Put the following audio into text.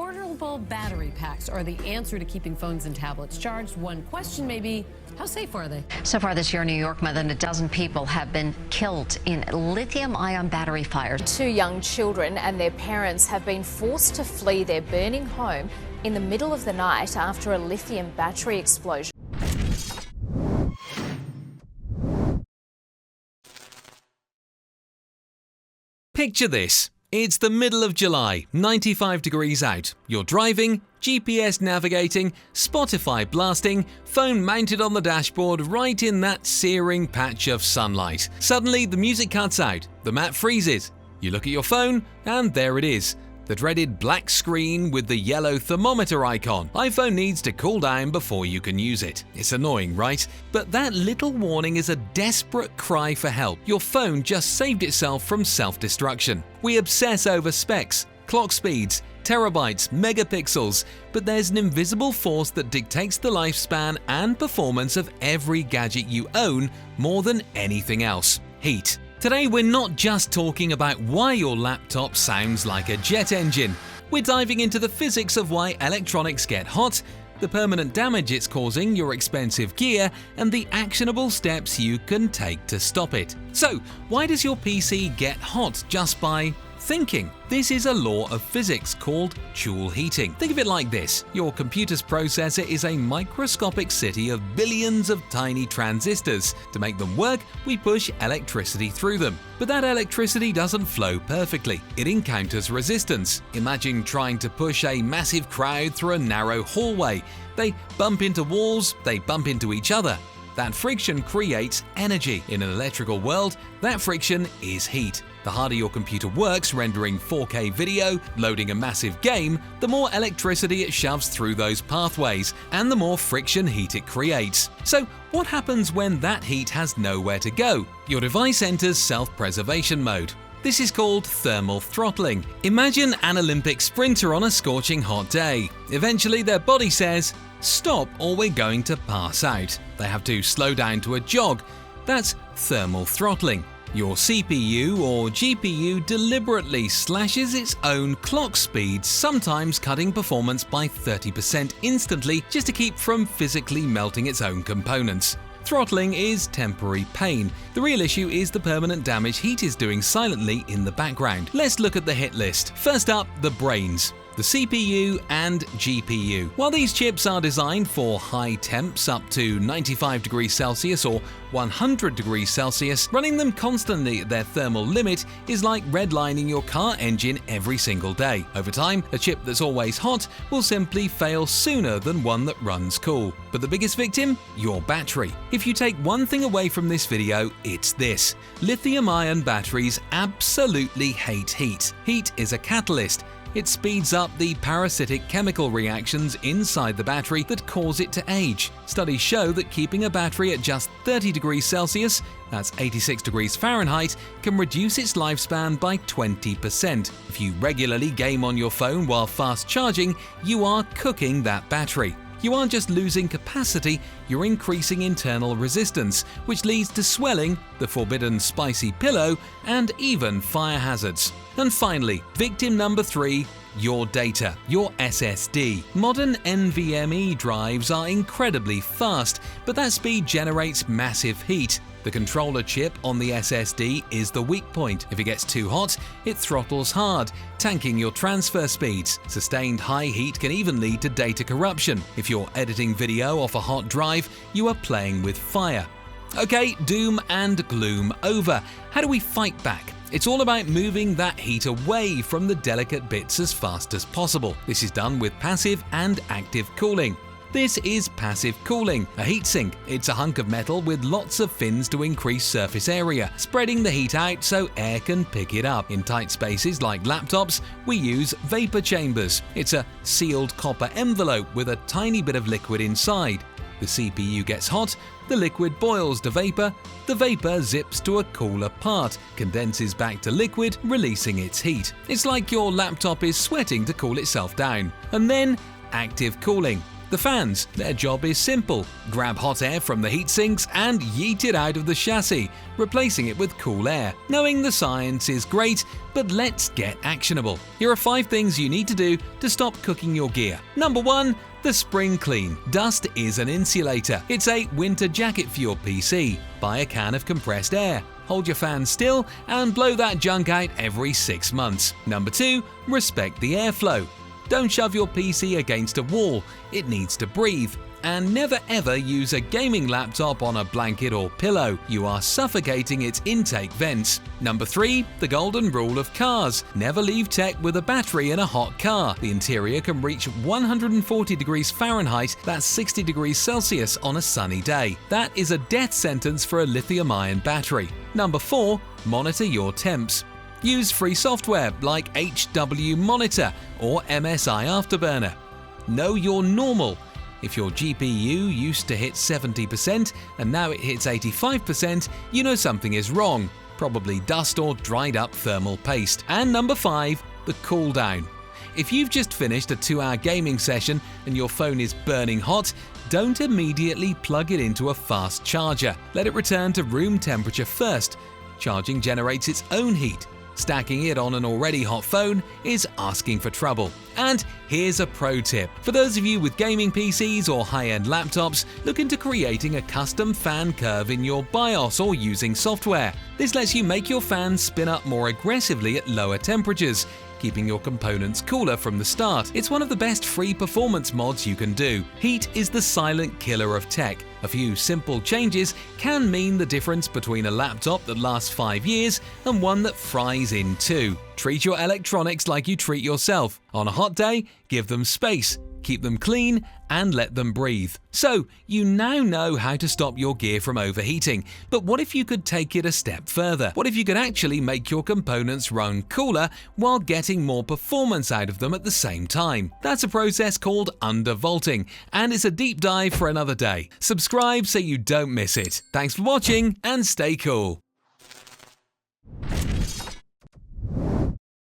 Portable battery packs are the answer to keeping phones and tablets charged. One question may be, how safe are they? So far this year in New York, more than a dozen people have been killed in lithium-ion battery fires. 2 young children and their parents have been forced to flee their burning home in the middle of the night after a lithium battery explosion. Picture this. It's the middle of July, 95 degrees out. You're driving, GPS navigating, Spotify blasting, phone mounted on the dashboard right in that searing patch of sunlight. Suddenly, the music cuts out, the map freezes. You look at your phone, and there it is. The dreaded black screen with the yellow thermometer icon. iPhone needs to cool down before you can use it. It's annoying, right? But that little warning is a desperate cry for help. Your phone just saved itself from self-destruction. We obsess over specs, clock speeds, terabytes, megapixels, but there's an invisible force that dictates the lifespan and performance of every gadget you own more than anything else: heat. Today we're not just talking about why your laptop sounds like a jet engine. We're diving into the physics of why electronics get hot, the permanent damage it's causing your expensive gear, and the actionable steps you can take to stop it. So, why does your PC get hot just by thinking? This is a law of physics called Joule Heating. Think of it like this. Your computer's processor is a microscopic city of billions of tiny transistors. To make them work, we push electricity through them. But that electricity doesn't flow perfectly. It encounters resistance. Imagine trying to push a massive crowd through a narrow hallway. They bump into walls, they bump into each other. That friction creates energy. In an electrical world, that friction is heat. The harder your computer works rendering 4K video, loading a massive game, the more electricity it shoves through those pathways, and the more friction heat it creates. So, what happens when that heat has nowhere to go? Your device enters self-preservation mode. This is called thermal throttling. Imagine an Olympic sprinter on a scorching hot day. Eventually, their body says, "Stop or we're going to pass out." They have to slow down to a jog. That's thermal throttling. Your CPU or GPU deliberately slashes its own clock speed, sometimes cutting performance by 30% instantly just to keep from physically melting its own components. Throttling is temporary pain. The real issue is the permanent damage heat is doing silently in the background. Let's look at the hit list. First up, the brains. The CPU and GPU. While these chips are designed for high temps up to 95 degrees Celsius or 100 degrees Celsius, running them constantly at their thermal limit is like redlining your car engine every single day. Over time, a chip that's always hot will simply fail sooner than one that runs cool. But the biggest victim? Your battery. If you take one thing away from this video, it's this. Lithium-ion batteries absolutely hate heat. Heat is a catalyst. It speeds up the parasitic chemical reactions inside the battery that cause it to age. Studies show that keeping a battery at just 30 degrees Celsius, that's 86 degrees Fahrenheit, can reduce its lifespan by 20%. If you regularly game on your phone while fast charging, you are cooking that battery. You aren't just losing capacity, you're increasing internal resistance, which leads to swelling, the forbidden spicy pillow, and even fire hazards. And finally, victim number 3, your data, your SSD. Modern NVMe drives are incredibly fast, but that speed generates massive heat. The controller chip on the SSD is the weak point. If it gets too hot, it throttles hard, tanking your transfer speeds. Sustained high heat can even lead to data corruption. If you're editing video off a hot drive, you are playing with fire. Okay, doom and gloom over. How do we fight back? It's all about moving that heat away from the delicate bits as fast as possible. This is done with passive and active cooling. This is passive cooling, a heatsink. It's a hunk of metal with lots of fins to increase surface area, spreading the heat out so air can pick it up. In tight spaces like laptops, we use vapor chambers. It's a sealed copper envelope with a tiny bit of liquid inside. The CPU gets hot, the liquid boils to vapor, the vapor zips to a cooler part, condenses back to liquid, releasing its heat. It's like your laptop is sweating to cool itself down. And then active cooling. The fans, their job is simple. Grab hot air from the heat sinks and yeet it out of the chassis, replacing it with cool air. Knowing the science is great, but let's get actionable. Here are 5 things you need to do to stop cooking your gear. Number 1. The spring clean. Dust is an insulator. It's a winter jacket for your PC. Buy a can of compressed air. Hold your fan still and blow that junk out every 6 months. Number 2. Respect the airflow. Don't shove your PC against a wall. It needs to breathe. And never ever use a gaming laptop on a blanket or pillow. You are suffocating its intake vents. Number 3. The golden rule of cars. Never leave tech with a battery in a hot car. The interior can reach 140 degrees Fahrenheit, that's 60 degrees Celsius on a sunny day. That is a death sentence for a lithium-ion battery. Number 4. Monitor your temps. Use free software like HW Monitor or MSI Afterburner. Know your normal. If your GPU used to hit 70% and now it hits 85%, you know something is wrong. Probably dust or dried up thermal paste. And number 5, the cool down. If you've just finished a 2-hour gaming session and your phone is burning hot, don't immediately plug it into a fast charger. Let it return to room temperature first. Charging generates its own heat. Stacking it on an already hot phone is asking for trouble. And here's a pro tip. For those of you with gaming PCs or high-end laptops, look into creating a custom fan curve in your BIOS or using software. This lets you make your fan spin up more aggressively at lower temperatures, keeping your components cooler from the start. It's one of the best free performance mods you can do. Heat is the silent killer of tech. A few simple changes can mean the difference between a laptop that lasts 5 years and one that fries in 2. Treat your electronics like you treat yourself. On a hot day, give them space, keep them clean, and let them breathe. So, you now know how to stop your gear from overheating, but what if you could take it a step further? What if you could actually make your components run cooler while getting more performance out of them at the same time? That's a process called undervolting, and it's a deep dive for another day. Subscribe so you don't miss it. Thanks for watching, and stay cool.